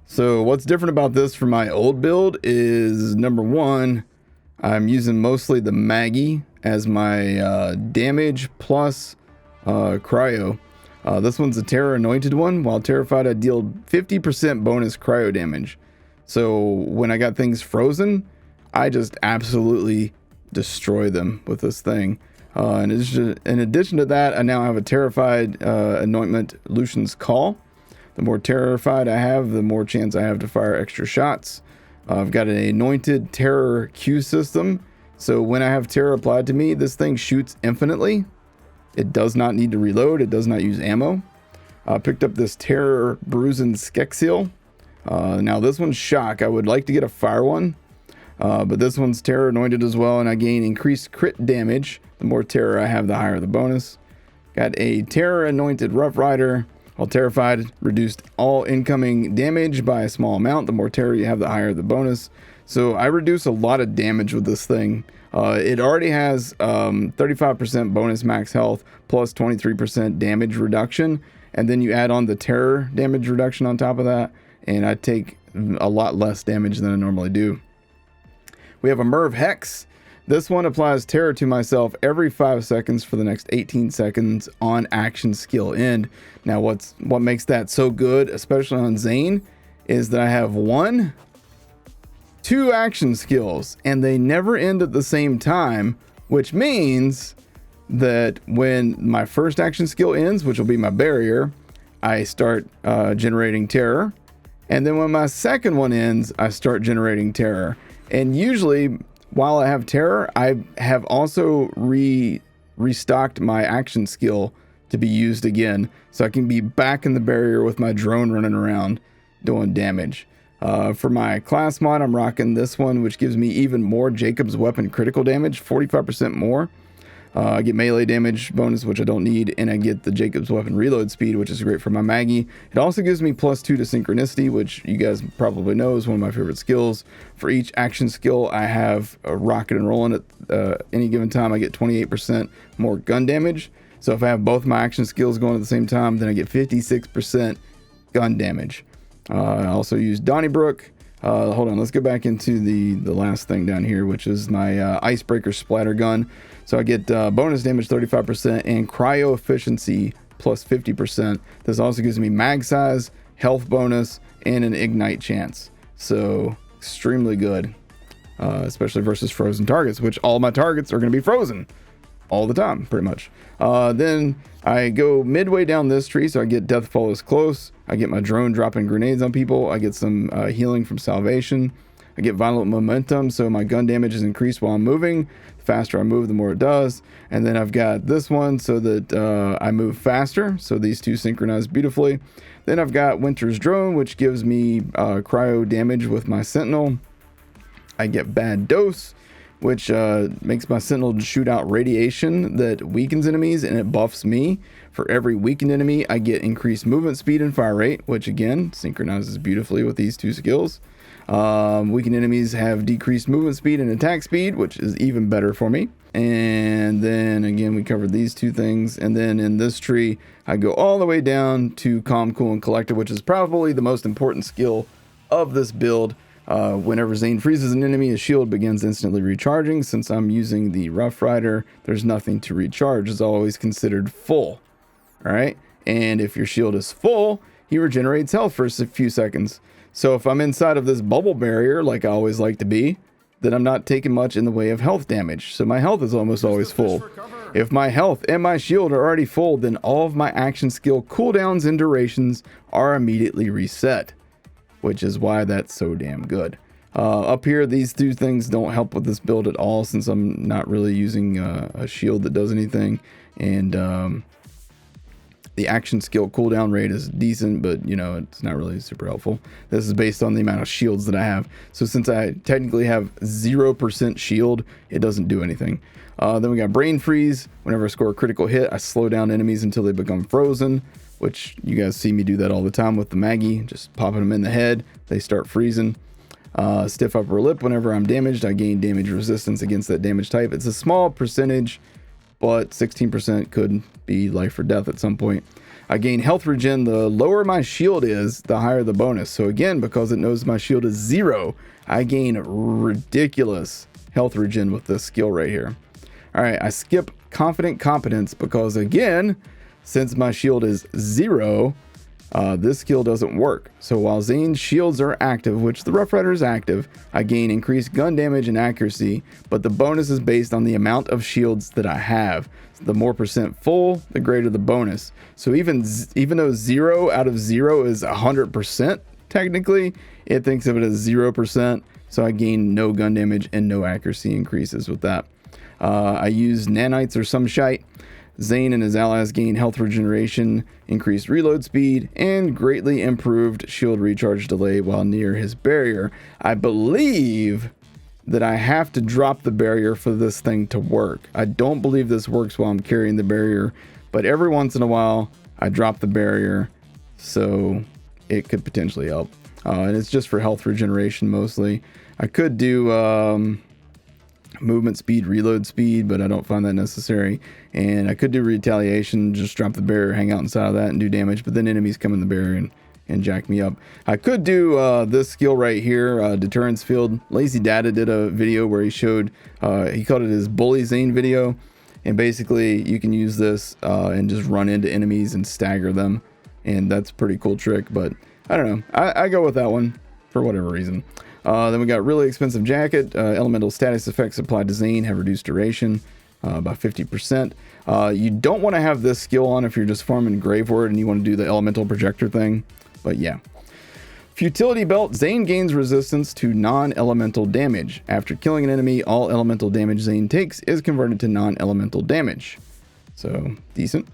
So what's different about this from my old build is, number one, I'm using mostly the Maggie as my damage plus cryo. This one's a Terror Anointed one. While terrified, I deal 50% bonus cryo damage. So when I got things frozen, I just absolutely destroy them with this thing. In addition to that, I now have a Terrified Anointment, Lucian's Call. The more terrified I have, the more chance I have to fire extra shots. I've got an anointed terror Q system. So when I have terror applied to me, this thing shoots infinitely. It does not need to reload. It does not use ammo. I picked up this Terror Bruisin' Skeksil. Now this one's shock. I would like to get a fire one. But this one's terror anointed as well. And I gain increased crit damage. The more terror I have, the higher the bonus. Got a Terror Anointed Rough Rider. While terrified, reduced all incoming damage by a small amount. The more terror you have, the higher the bonus. So I reduce a lot of damage with this thing. It already has 35% bonus max health plus 23% damage reduction. And then you add on the terror damage reduction on top of that. And I take a lot less damage than I normally do. We have a Merv Hex. This one applies terror to myself every 5 seconds for the next 18 seconds on action skill end. Now what makes that so good, especially on Zane, is that I have 2 action skills and they never end at the same time, which means that when my first action skill ends, which will be my barrier, I start generating terror. And then when my second one ends, I start generating terror. And usually, while I have terror, I have also restocked my action skill to be used again. So I can be back in the barrier with my drone running around doing damage. For my class mod, I'm rocking this one, which gives me even more Jacob's Weapon critical damage, 45% more. I get melee damage bonus, which I don't need, and I get the Jacob's Weapon reload speed, which is great for my Maggie. It also gives me +2 to synchronicity, which you guys probably know is one of my favorite skills. For each action skill, I have a rocket and rolling at any given time. I get 28% more gun damage. So if I have both my action skills going at the same time, then I get 56% gun damage. I also use Donnybrook. Hold on, let's go back into the last thing down here, which is my Icebreaker Splatter Gun. So I get bonus damage 35% and cryo efficiency plus 50%. This also gives me mag size, health bonus, and an ignite chance. So extremely good, especially versus frozen targets, which all my targets are going to be frozen all the time, pretty much. Then I go midway down this tree, so I get Death Follows Close. I get my drone dropping grenades on people. I get some healing from Salvation. I get Violent Momentum, so my gun damage is increased while I'm moving. The faster I move, the more it does. And then I've got this one so that I move faster. So these two synchronize beautifully. Then I've got Winter's Drone, which gives me cryo damage with my Sentinel. I get Bad Dose, which makes my Sentinel shoot out radiation that weakens enemies, and it buffs me. For every weakened enemy, I get increased movement speed and fire rate, which again synchronizes beautifully with these two skills. Weakened enemies have decreased movement speed and attack speed, which is even better for me. And then again, we covered these two things. And then in this tree, I go all the way down to Calm, Cool, and Collected, which is probably the most important skill of this build. Whenever Zane freezes an enemy, his shield begins instantly recharging. Since I'm using the Rough Rider, there's nothing to recharge. It's always considered full. All right. And if your shield is full, he regenerates health for a few seconds. So if I'm inside of this bubble barrier, like I always like to be, then I'm not taking much in the way of health damage. So my health is almost always full. If my health and my shield are already full, then all of my action skill cooldowns and durations are immediately reset, which is why that's so damn good. Up here, these two things don't help with this build at all, since I'm not really using a shield that does anything. And the action skill cooldown rate is decent, but you know, it's not really super helpful. This is based on the amount of shields that I have. So since I technically have 0% shield, it doesn't do anything. Then we got Brain Freeze. Whenever I score a critical hit, I slow down enemies until they become frozen, which you guys see me do that all the time with the Maggie, just popping them in the head. They start freezing. Stiff Upper Lip. Whenever I'm damaged, I gain damage resistance against that damage type. It's a small percentage, but 16% could be life or death at some point. I gain health regen. The lower my shield is, the higher the bonus. So again, because it knows my shield is 0, I gain ridiculous health regen with this skill right here. All right, I skip confident competence because again, since my shield is 0, this skill doesn't work. So while Zane's shields are active, which the Rough Rider is active, I gain increased gun damage and accuracy, but the bonus is based on the amount of shields that I have. The more percent full, the greater the bonus. So even though 0 out of 0 is 100%, technically, it thinks of it as 0%. So I gain no gun damage and no accuracy increases with that. I use nanites or some shite. Zane and his allies gain health regeneration, increased reload speed, and greatly improved shield recharge delay while near his barrier. I believe that I have to drop the barrier for this thing to work. I don't believe this works while I'm carrying the barrier, but every once in a while I drop the barrier, so it could potentially help. And it's just for health regeneration mostly. I could do movement speed, reload speed, but I don't find that necessary. And I could do retaliation, just drop the barrier, hang out inside of that and do damage, but then enemies come in the barrier and jack me up. I could do this skill right here, Deterrence Field. Lazy Data did a video where he showed, he called it his Bully Zane video. And basically you can use this and just run into enemies and stagger them. And that's a pretty cool trick, but I don't know. I go with that one for whatever reason. Then we got really expensive jacket. Elemental status effects applied to Zane have reduced duration by 50%. You don't want to have this skill on if you're just farming Grave Ward and you want to do the elemental projector thing. But yeah. Futility belt. Zane gains resistance to non-elemental damage. After killing an enemy, all elemental damage Zane takes is converted to non-elemental damage. So decent.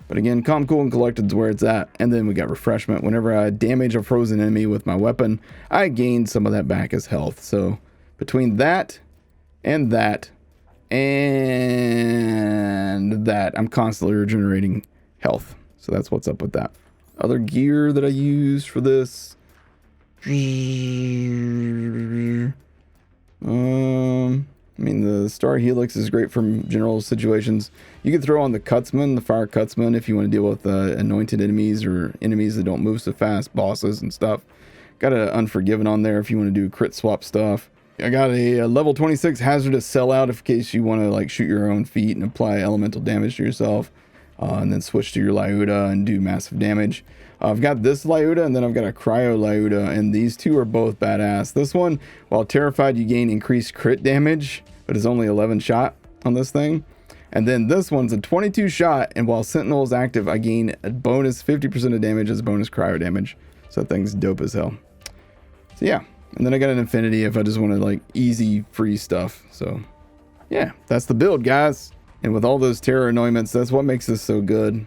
But again, calm, cool, and collected is where it's at. And then we got refreshment. Whenever I damage a frozen enemy with my weapon, I gain some of that back as health. So between that, and that, I'm constantly regenerating health. So that's what's up with that. Other gear that I use for this. I mean, the Star Helix is great from general situations. You can throw on the Cutsman, the Fire Cutsman, if you want to deal with anointed enemies or enemies that don't move so fast, bosses and stuff. Got an Unforgiven on there if you want to do crit swap stuff. I got a level 26 Hazardous Sellout in case you want to like shoot your own feet and apply elemental damage to yourself. And then switch to your Lyuda and do massive damage. I've got this Lyuda and then I've got a Cryo Lyuda, and these two are both badass. This one, while terrified, you gain increased crit damage, but it's only 11 shot on this thing. And then this one's a 22 shot, and while Sentinel is active, I gain a bonus 50% of damage as bonus cryo damage. So that thing's dope as hell. So yeah, and then I got an Infinity if I just want to like easy free stuff. So yeah, that's the build, guys. And with all those Terror Anointments, that's what makes this so good,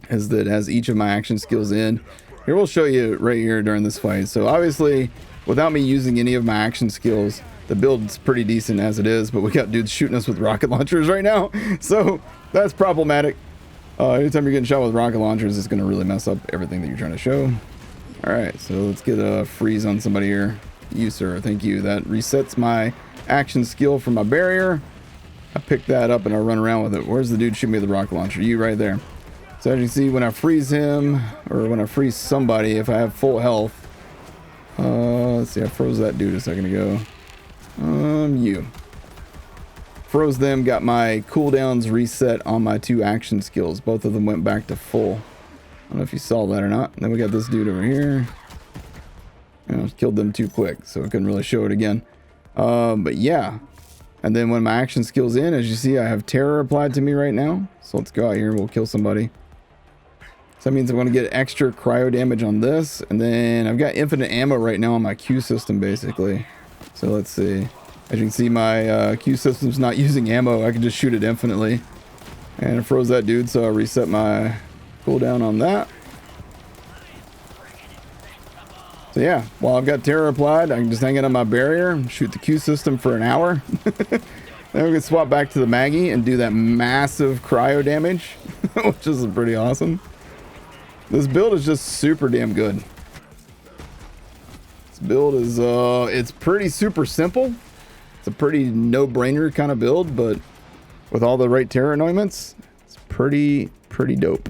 is that it has each of my action skills in. Here, we'll show you right here during this fight. So obviously, without me using any of my action skills, the build's pretty decent as it is, but we got dudes shooting us with rocket launchers right now. So that's problematic. Anytime you're getting shot with rocket launchers, it's going to really mess up everything that you're trying to show. All right, so let's get a freeze on somebody here. You, sir, thank you. That resets my action skill from my barrier. I pick that up and I run around with it. Where's the dude shooting me with the rocket launcher? You right there. So as you can see, when I freeze him, or when I freeze somebody, if I have full health, let's see, I froze that dude a second ago. You. Froze them, got my cooldowns reset on my 2 action skills. Both of them went back to full. I don't know if you saw that or not. And then we got this dude over here. Killed them too quick, so I couldn't really show it again. But yeah. And then when my action skill's in, as you see, I have Terror applied to me right now. So let's go out here and we'll kill somebody. So that means I'm going to get extra cryo damage on this. And then I've got infinite ammo right now on my Q system, basically. So let's see. As you can see, my Q system's not using ammo. I can just shoot it infinitely. And I froze that dude, so I reset my cooldown on that. So yeah, while I've got Terror applied, I can just hang it on my barrier and shoot the Q system for an hour. Then we can swap back to the Maggie and do that massive cryo damage, which is pretty awesome. This build is just super damn good. This build is, it's pretty super simple. It's a pretty no-brainer kind of build, but with all the right Terror Anointments, it's pretty dope.